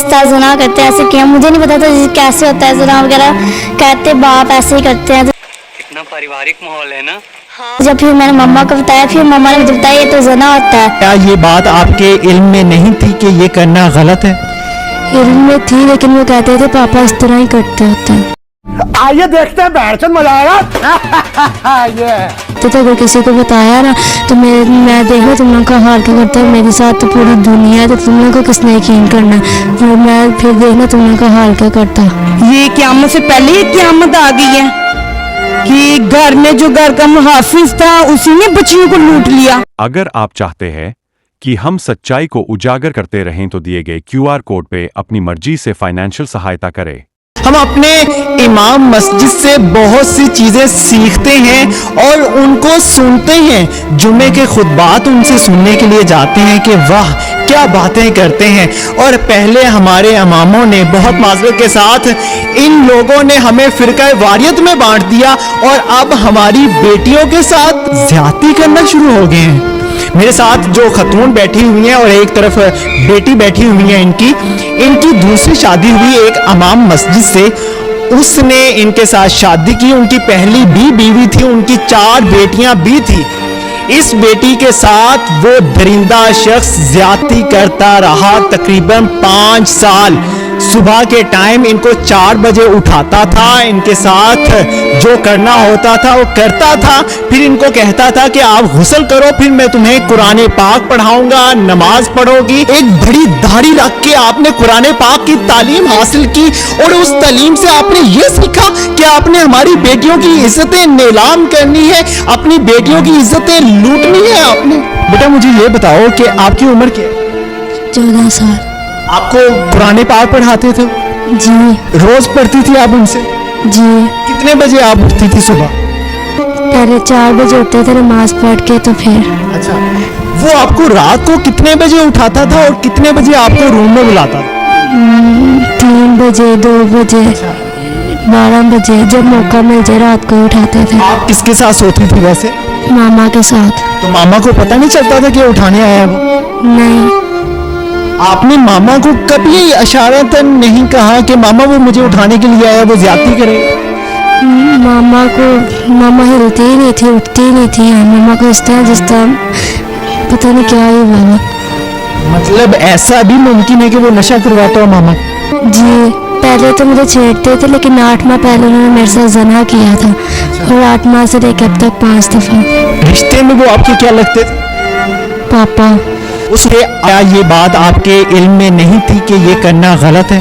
رشتہ زنا کرتے ہیں, ایسے کیا مجھے نہیں پتا تھا کیسے ہوتا ہے زنا وغیرہ, کہتے باپ ایسے ہی کرتے ہیں. اتنا پریوارک ماحول ہے نا. جب پھر میں نے مما کو بتایا, پھر مما نے مجھے بتایا یہ تو زنا ہوتا ہے. کیا یہ بات آپ کے علم میں نہیں تھی کہ یہ کرنا غلط ہے؟ علم میں تھی, لیکن وہ کہتے تھے پاپا اس طرح ہی کرتے ہوتے ہیں. آئیے دیکھتے ہیں, بیٹھ مزہ آئے گا. تو اگر کسی کو بتایا نا تو میں دیکھ لو تم لوگوں کا حال کیا کرتا ہے, میرے ساتھ تو پوری دنیا ہے, تو تم لوگوں کو کس نے یقین کرنا ہے, اور میں پھر دیکھنا تم لوگوں کا حال کیا کرتا. یہ قیامت سے پہلے ہی قیامت آ گئی ہے کہ گھر میں جو گھر کا محافظ تھا اسی نے بچیوں کو لوٹ لیا. اگر آپ چاہتے ہیں کہ ہم سچائی کو اجاگر کرتے رہیں تو دیے گئے QR کوڈ پہ اپنی مرضی سے فائنینشل سہایتا کریں. ہم اپنے امام مسجد سے بہت سی چیزیں سیکھتے ہیں اور ان کو سنتے ہیں. جمعے کے خطبات ان سے سننے کے لیے جاتے ہیں کہ واہ کیا باتیں کرتے ہیں. اور پہلے ہمارے اماموں نے بہت معذرت کے ساتھ ان لوگوں نے ہمیں فرقہ واریت میں بانٹ دیا, اور اب ہماری بیٹیوں کے ساتھ زیادتی کرنا شروع ہو گئے ہیں. میرے ساتھ جو خاتون بیٹھی ہوئی ہیں اور ایک طرف بیٹی بیٹھی ہوئی ہیں, ان کی دوسری شادی ہوئی ایک امام مسجد سے. اس نے ان کے ساتھ شادی کی, ان کی پہلی بھی بیوی تھی, ان کی 4 بیٹیاں بھی تھی. اس بیٹی کے ساتھ وہ درندہ شخص زیادتی کرتا رہا تقریباً 5 سال. صبح کے ٹائم ان کو 4 بجے اٹھاتا تھا, ان کے ساتھ جو کرنا ہوتا تھا وہ کرتا تھا, پھر ان کو کہتا تھا کہ آپ غسل کرو, پھر میں تمہیں قرآن پاک پڑھاؤں گا, نماز پڑھو گی. ایک بڑی داڑھی رکھ کے آپ نے قرآن پاک کی تعلیم حاصل کی, اور اس تعلیم سے آپ نے یہ سیکھا کہ آپ نے ہماری بیٹیوں کی عزتیں نیلام کرنی ہے, اپنی بیٹیوں کی عزتیں لوٹنی ہے آپ نے. بیٹا مجھے یہ بتاؤ کہ آپ کی عمر کیا ہے؟ 14 سال. آپ کو قرآن پاک پڑھاتے تھے؟ جی. روز پڑھتی تھی آپ ان سے؟ جی. کتنے بجے آپ اٹھتی تھی صبح؟ پہلے 4 بجے اٹھتے تھے نماز پڑھ کے, تو پھر اچھا, وہ آپ کو رات کو کتنے بجے اٹھاتا تھا اور کتنے بجے آپ کو روم میں بلاتا تھا؟ 3 بجے, 2 بجے, 12 بجے, جب موقع مل جائے رات کو اٹھاتے تھے. آپ کس کے ساتھ سوتی تھی ویسے؟ ماما کے ساتھ. تو ماما کو پتہ نہیں چلتا تھا کہ اٹھانے آیا وہ؟ نہیں. آپ نے ماما کو کبھی اشارتاً نہیں کہا کہ ماما وہ مجھے اٹھانے کے لیے آیا, وہ زیادتی کرے؟ ماما ہلتی ہی نہیں تھی, اٹھتی ہی نہیں تھی. ماما کو اس طرح جس طرح پتہ نہیں کیا ہی ہوا. مطلب ایسا بھی ممکن ہے کہ وہ نشہ کرواتا ہو ماما؟ جی. پہلے تو مجھے چھیڑتے تھے, لیکن 8 ماہ پہلے انہوں نے میرے ساتھ زنا کیا تھا, اور 8 ماہ سے لے کے اب تک 5 دفعہ. رشتے میں وہ آپ کے کیا لگتے تھے؟ پاپا. اس لیے آیا یہ بات آپ کے علم میں نہیں تھی کہ یہ کرنا غلط ہے؟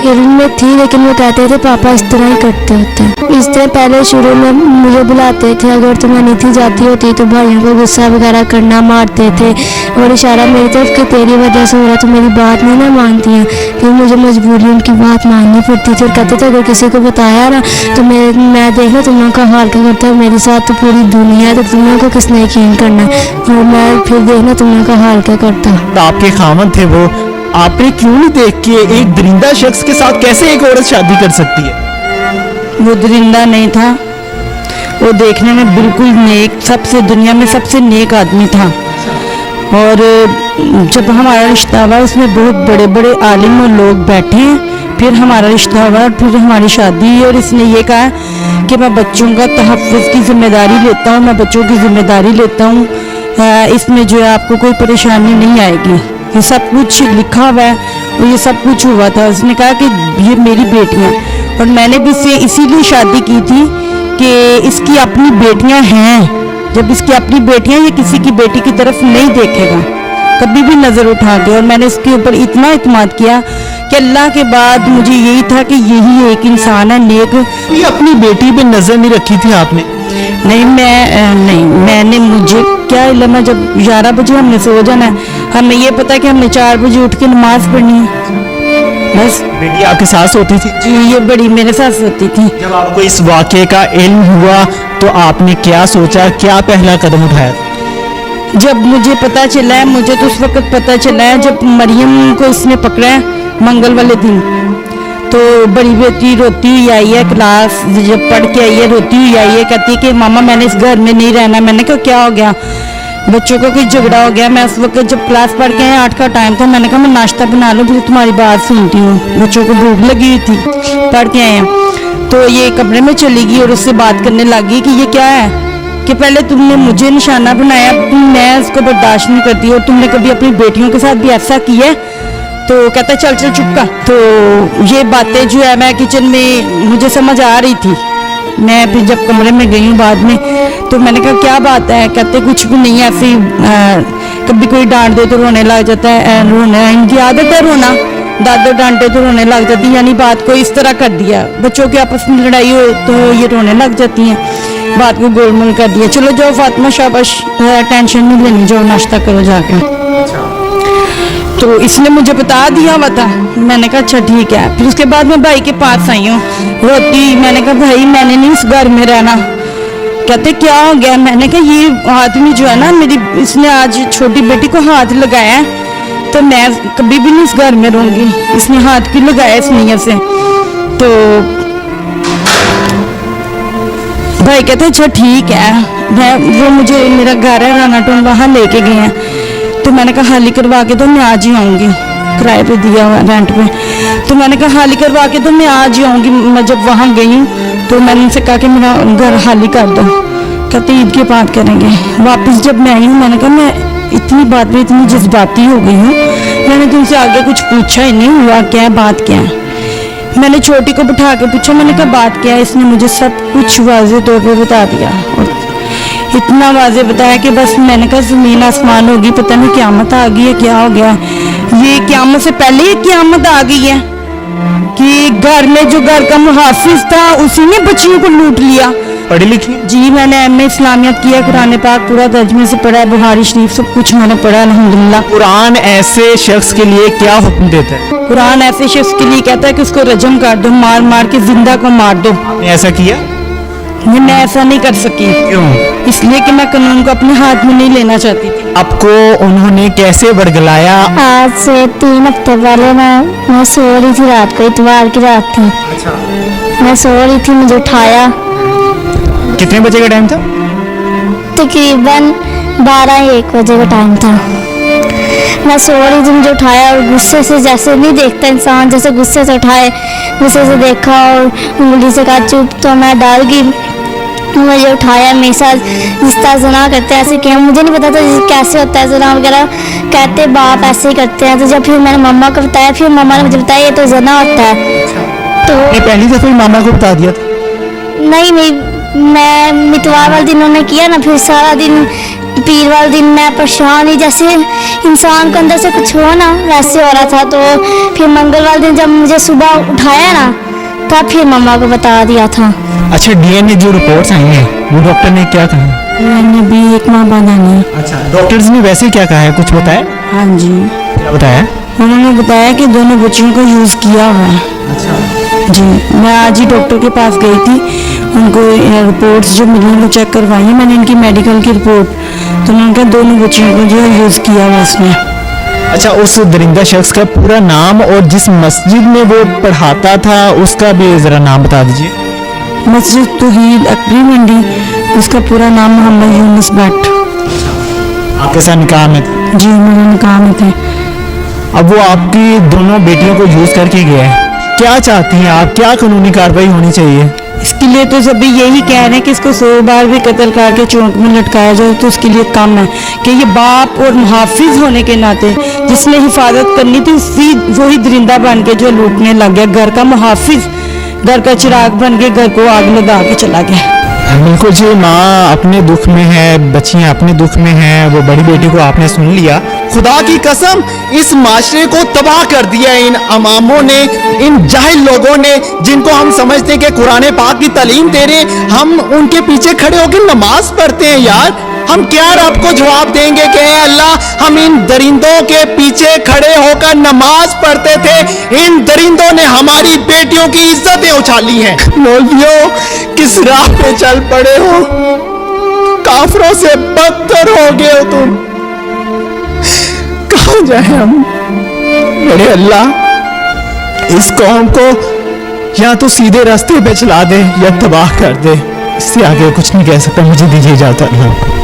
علم میں تھی, لیکن وہ کہتے تھے پاپا اس طرح ہی کرتے ہوتے ہیں. اس طرح پہلے شروع میں مجھے بلاتے تھے, اگر تمہیں نیتی جاتی ہوتی تو بھائیوں کو غصہ وغیرہ کرنا, مارتے تھے, اور اشارہ میری طرف کہ تیری وجہ سے ہو رہا, تو میری بات نہیں نا مانتی ہیں. پھر مجھے مجبوری ان کی بات ماننی پڑتی تھی, اور کہتے تھے اگر کسی کو بتایا نا تو میں دیکھ لو تم لوگوں کا حال کیا کرتا ہے, میرے ساتھ تو پوری دنیا ہے, تو تم لوگوں کو کس نے یقین کرنا ہے, اور میں پھر دیکھنا تم لوگوں کا حال کیا کرتا. آپ کے خاوند تھے وہ, آپ نے کیوں نہیں دیکھ کے ایک درندہ شخص کے ساتھ کیسے ایک عورت شادی کر سکتی ہے؟ وہ درندہ نہیں تھا, وہ دیکھنے میں بالکل نیک, سب سے دنیا میں سب سے نیک آدمی تھا. اور جب ہمارا رشتہ ہوا اس میں بہت بڑے بڑے عالم اور لوگ بیٹھے ہیں, پھر ہمارا رشتہ ہوا, پھر ہماری شادی ہوئی, اور اس نے یہ کہا کہ میں بچوں کا تحفظ کی ذمہ داری لیتا ہوں, میں بچوں کی ذمہ داری لیتا ہوں, اس میں جو ہے آپ کو کوئی پریشانی نہیں آئے گی. یہ سب کچھ لکھا ہوا ہے اور یہ سب کچھ ہوا تھا. اس نے کہا کہ یہ میری بیٹیاں, اور میں نے بھی اسے اسی لیے شادی کی تھی کہ اس کی اپنی بیٹیاں ہیں. جب اس کی اپنی بیٹیاں, یہ کسی کی بیٹی کی طرف نہیں دیکھے گا کبھی بھی نظر اٹھا کے. اور میں نے اس کے اوپر اتنا اعتماد کیا کہ اللہ کے بعد مجھے یہی تھا کہ یہی ایک انسان ہے نیک. یہ اپنی بیٹی پہ نظر نہیں رکھی تھی آپ نے؟ نہیں, میں نے, مجھے کیا علم ہے, جب 11 بجے ہم نے سو جانا ہے, ہمیں یہ پتا کہ ہم نے 4 بجے اٹھ کے نماز پڑھنی ہے. بس. بیٹی آپ کے ساتھ سوتی تھی؟ جی, یہ بڑی میرے ساتھ سوتی تھی. جب آپ کو اس واقعے کا علم ہوا تو آپ نے کیا سوچا, کیا پہلا قدم اٹھایا؟ جب مجھے پتا چلا ہے, مجھے تو اس وقت پتا چلا ہے جب مریم کو اس نے پکڑا ہے منگل والے دن, تو بڑی بیٹی روتی ہوئی آئی ہے, کلاس جب پڑھ کے آئی ہے روتی ہوئی آئی ہے, کہتی کہ ماما میں نے اس گھر میں نہیں رہنا. میں نے کہا کیا ہو گیا؟ बच्चों का कोई झगड़ा हो गया, मैं उस वक्त जब क्लास पढ़ के आए 8 का टाइम था, मैंने कहा मैं नाश्ता बना लूँ फिर तुम्हारी बात सुनती हूँ। बच्चों को भूख लगी हुई थी, पढ़ के आए हैं। तो ये कमरे में चली गई और उससे बात करने लगी कि ये क्या है, कि पहले तुमने मुझे निशाना बनाया, मैं उसको बर्दाश्त नहीं करती, और तुमने कभी अपनी बेटियों के साथ भी ऐसा किया है? तो कहता चल चल चुप का। तो ये बातें जो है मैं किचन में मुझे समझ आ रही थी। मैं फिर जब कमरे में गई हूँ बाद में, तो मैंने कहा क्या बात है? कहते कुछ भी नहीं है, ऐसे कभी कोई डांट दे तो रोने लग जाता है, रोना इनकी आदत है रोना, दादा डांटे तो रोने लग जाती है, यानी बात को इस तरह कर दिया। बच्चों की आपस में लड़ाई हो तो ये रोने लग जाती हैं, बात को गोलमोल कर दिया। चलो जाओ फातिमा शाबाश, टेंशन नहीं लेनी, जाओ नाश्ता करो जाके। तो इसने मुझे बता दिया हुआ था। मैंने कहा अच्छा ठीक है। फिर उसके बाद मैं भाई के पास आई हूँ रोती, मैंने कहा भाई मैंने नहीं इस घर में रहना। कहते क्या हो गया? मैंने कहा ये आदमी जो है ना मेरी, इसने आज छोटी बेटी को हाथ लगाया है, तो मैं कभी भी नहीं इस घर में रहूंगी। इसने हाथ क्यों लगाया इस नीयत से? तो भाई कहते अच्छा ठीक है, मैं वो मुझे मेरा घर है राना टोन, वहाँ लेके गए हैं। तो मैंने कहा हाली करवा के तो मैं आज ही आऊँगी, किराए पे दिया हुआ रेंट पे। तो मैंने कहा हाली करवा के तो मैं आज ही आऊँगी। मैं जब वहाँ गई हूँ तो मैंने उनसे कहा कि मेरा घर हाली कर दो। कहते ईद के बाद करेंगे। वापस जब मैं आई हूँ मैंने कहा मैं इतनी बात में इतनी जज्बाती हो गई हूँ, मैंने तुमसे आगे कुछ पूछा ही नहीं, हुआ क्या है, बात क्या है? मैंने छोटी को बिठा के पूछा, मैंने कहा बात क्या है? इसने मुझे सब कुछ वाज़ेह तौर पे बता दिया, और इतना वाज़ेह बताया कि बस मैंने कहा ज़मीन आसमान होगी, पता नहीं क़यामत आ गई है, क्या हो गया। ये क़यामत से पहले ही क़यामत आ गई है कि घर में जो घर का मुहाफिज था उसी ने बच्चियों को लूट लिया। पढ़ी लिखी? जी मैंने एमए इस्लामियत किया, कुरान पाक पूरा तर्जुमे से पढ़ा है, बुखारी शरीफ सब कुछ मैंने पढ़ा है अल्हम्दुलिल्लाह। कुरान ऐसे शख्स के लिए क्या हुक्म देता है? कुरान ऐसे शख्स के लिए कहता है कि उसको रजम कर दो, मार मार के जिंदा को मार दो। आपने ऐसा किया? मैं ऐसा नहीं कर सकी। क्यों? इसलिए कि मैं कानून को अपने हाथ में नहीं लेना चाहती थी। आपको उन्होंने कैसे वर्गलाया? आज से 3 हफ्ते पहले मैं सो रही थी, रात को इतवार की रात थी। मैं सो रही थी, मुझे उठाया, कितने बजे का टाइम था? तकरीबन 12-1 बजे का टाइम था। मैं सो रही थी, मुझे उठाया और गुस्से से, जैसे नहीं देखता इंसान, जैसे गुस्से से उठाए, गुस्से से देखा और उंगली से कहा चुप, तो मैं डर गई। मुझे उठाया, मेरे साथ जिस तरह ज़ना करते हैं ऐसे किया, मुझे नहीं पता था कैसे होता है ज़ना वगैरह, कहते बाप ऐसे ही करते हैं। तो जब फिर मैंने मम्मा को बताया, फिर मम्मा ने मुझे बताया ये तो ज़ना होता है। तो ये पहली दफा ही मामा को बता दिया था? नहीं, मैं इतवार वाले दिन उन्होंने किया ना, फिर सारा दिन पीर वाले दिन मैं परेशान ही, जैसे इंसान को अंदर से कुछ हो ना वैसे हो रहा था। तो फिर मंगल वाले दिन जब मुझे सुबह उठाया ना, तब फिर मम्मा को बता दिया था। अच्छा, डीएनए जो रिपोर्ट्स आई हैं वो डॉक्टर ने क्या कहा? मैंने भी 1 माह बाद आनी। अच्छा, डॉक्टर्स ने वैसे क्या कहा है, कुछ बताया? हाँ जी, क्या बताया? उन्होंने बताया कि दोनों बच्चियों को यूज़ किया हुआ है। अच्छा जी, मैं आज ही डॉक्टर के पास गई थी, उनको रिपोर्ट्स जो मिली वो चेक करवाई है मैंने, इनकी मेडिकल की रिपोर्ट। तो उन्होंने कहा दोनों बच्चियों को जो है यूज़ किया हुआ इसने। अच्छा, उस दरिंदा शख्स का पूरा नाम और जिस मस्जिद में वो पढ़ाता था उसका भी ज़रा नाम बता दीजिए। मस्जिद तौहीद अकबरी मंडी, उसका पूरा नाम मोहम्मद यूनुस भट्ट। आपके साथ निकाह में था? जी मेरे निकाह में थे। अब वो आपकी दोनों बेटियों को यूज़ करके गया है, क्या चाहती हैं आप, क्या कानूनी कार्रवाई होनी चाहिए? इसके लिए तो सभी यही कह रहे हैं कि इसको 100 बार भी कत्ल करके चौंक में लटकाया जाए तो उसके लिए कम है कि ये बाप और मुहाफिज होने के नाते जिसने हिफाजत करनी थी वही दरिंदा बन के जो लूटने लग गया। घर का मुहाफिज घर का चिराग बन के घर को आग लगा के चला गया। बिल्कुल जी, माँ अपने दुख में है, बच्चियाँ अपने दुख में हैं, वो बड़ी बेटी को आपने सुन लिया। खुदा की कसम, इस माशरे को तबाह कर दिया इन अमामों ने, इन जाहिल लोगों ने, जिनको हम समझते हैं कि कुरान पाक की तालीम दे रहे, हम उनके पीछे खड़े होकर नमाज पढ़ते हैं। यार हम क्या रब को जवाब देंगे कि अल्लाह हम इन दरिंदों के पीछे खड़े होकर नमाज पढ़ते थे, इन दरिंदों ने हमारी बेटियों की इज्जतें उछाली हैं। मौलवियों, किस राह पे चल पड़े हो, काफरों से बदतर हो गए हो तुम, कहाँ जाए हम? मेरे अल्लाह, इस कौम को या तो सीधे रास्ते पे चला दे या तबाह कर दे, इससे आगे कुछ नहीं कह सकता। मुझे दीजिए इजाजत।